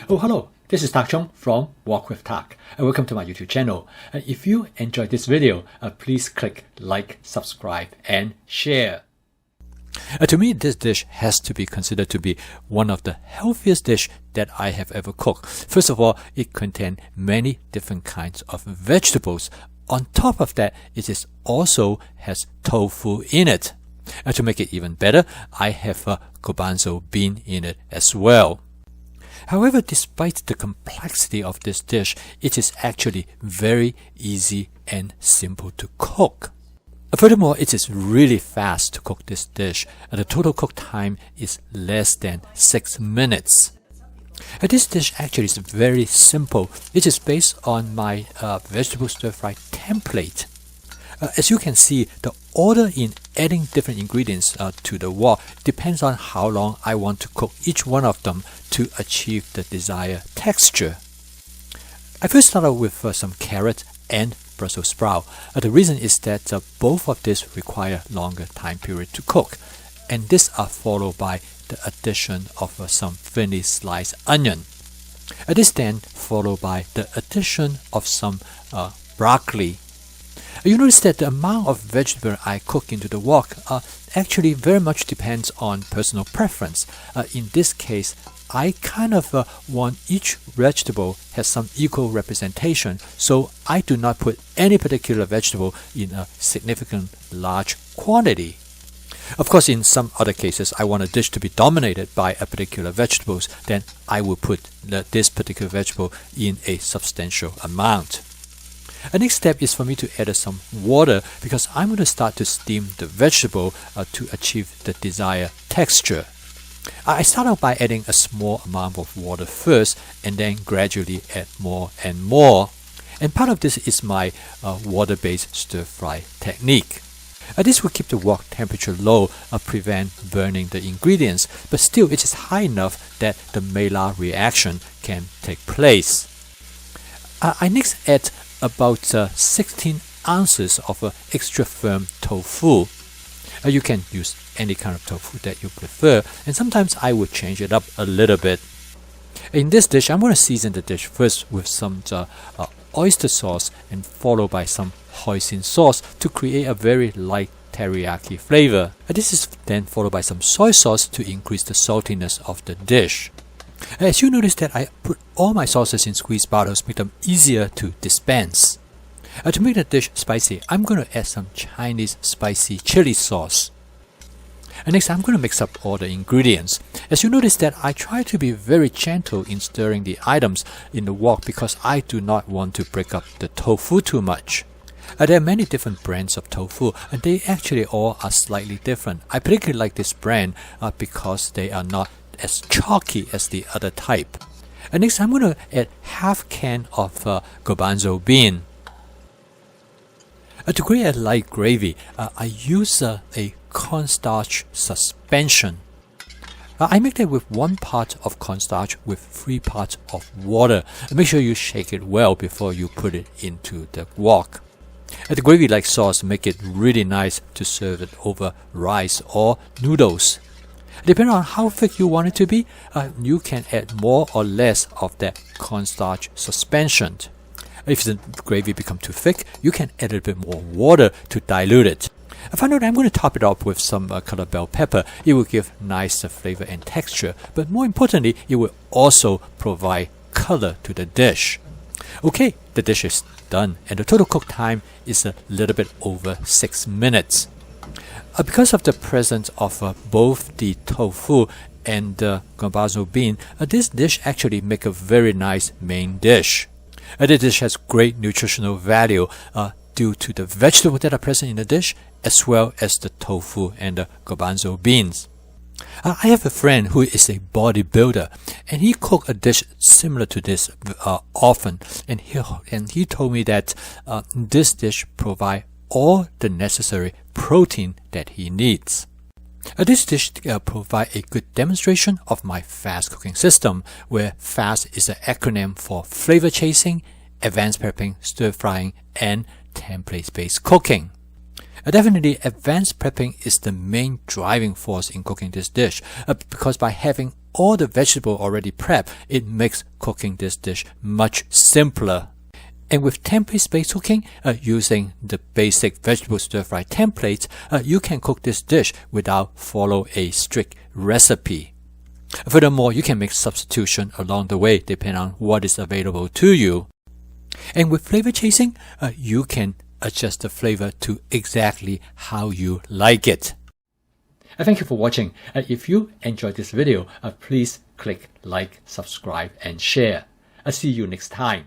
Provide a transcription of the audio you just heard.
Oh, hello, this is Tak Chong from Walk with Tak, and welcome to my YouTube channel. If you enjoyed this video, please click like, subscribe, and share. To me, this dish has to be considered to be one of the healthiest dish that I have ever cooked. First of all, it contains many different kinds of vegetables. On top of that, it also has tofu in it. To make it even better, I have a garbanzo bean in it as well. However, despite the complexity of this dish, it is actually very easy and simple to cook. Furthermore, it is really fast to cook this dish, and the total cook time is less than 6 minutes. This dish actually is very simple. It is based on my vegetable stir-fry template. As you can see, the order in adding different ingredients to the wok depends on how long I want to cook each one of them to achieve the desired texture. I first started with some carrot and Brussels sprout. The reason is that both of these require longer time period to cook, and these are followed by the addition of some thinly sliced onion. This then followed by the addition of some broccoli. You notice that the amount of vegetable I cook into the wok actually very much depends on personal preference. In this case, I kind of want each vegetable has some equal representation, so I do not put any particular vegetable in a significant large quantity. Of course, in some other cases, I want a dish to be dominated by a particular vegetables, then I will put this particular vegetable in a substantial amount. The next step is for me to add some water because I'm going to start to steam the vegetable to achieve the desired texture. I start out by adding a small amount of water first and then gradually add more and more. And part of this is my water-based stir-fry technique. This will keep the wok temperature low, prevent burning the ingredients, but still it is high enough that the Maillard reaction can take place. I next add about 16 ounces of extra firm tofu. You can use any kind of tofu that you prefer, and sometimes I will change it up a little bit. In this dish, I'm going to season the dish first with some oyster sauce and followed by some hoisin sauce to create a very light teriyaki flavor. This is then followed by some soy sauce to increase the saltiness of the dish. As you notice that I put all my sauces in squeeze bottles, make them easier to dispense. To make the dish spicy, I'm going to add some Chinese spicy chili sauce. Next, I'm going to mix up all the ingredients. As you notice that I try to be very gentle in stirring the items in the wok because I do not want to break up the tofu too much. There are many different brands of tofu, and they actually all are slightly different. I particularly like this brand because they are not as chalky as the other type. Next, I'm going to add half can of garbanzo bean. To create a light gravy, I use a cornstarch suspension. I make that with 1 part of cornstarch with 3 parts of water. Make sure you shake it well before you put it into the wok. The gravy-like sauce make it really nice to serve it over rice or noodles. Depending on how thick you want it to be, you can add more or less of that cornstarch suspension. If the gravy becomes too thick, you can add a bit more water to dilute it. Finally, I'm going to top it up with some colored bell pepper. It will give nice flavor and texture, but more importantly, it will also provide color to the dish. Okay, the dish is done, and the total cook time is a little bit over 6 minutes. Because of the presence of both the tofu and the garbanzo bean, this dish actually makes a very nice main dish. The dish has great nutritional value due to the vegetables that are present in the dish, as well as the tofu and the garbanzo beans. I have a friend who is a bodybuilder, and he cooks a dish similar to this often, and he told me that this dish provides all the necessary protein that he needs. This dish provides a good demonstration of my fast cooking system, where FAST is an acronym for flavor chasing, advanced prepping, stir frying, and template-based cooking. Definitely, advanced prepping is the main driving force in cooking this dish because by having all the vegetable already prepped, it makes cooking this dish much simpler. And with template-based cooking, using the basic vegetable stir-fry templates, you can cook this dish without follow a strict recipe. Furthermore, you can make substitution along the way depending on what is available to you. And with flavor chasing, you can adjust the flavor to exactly how you like it. Thank you for watching. If you enjoyed this video, please click like, subscribe, and share. I'll see you next time.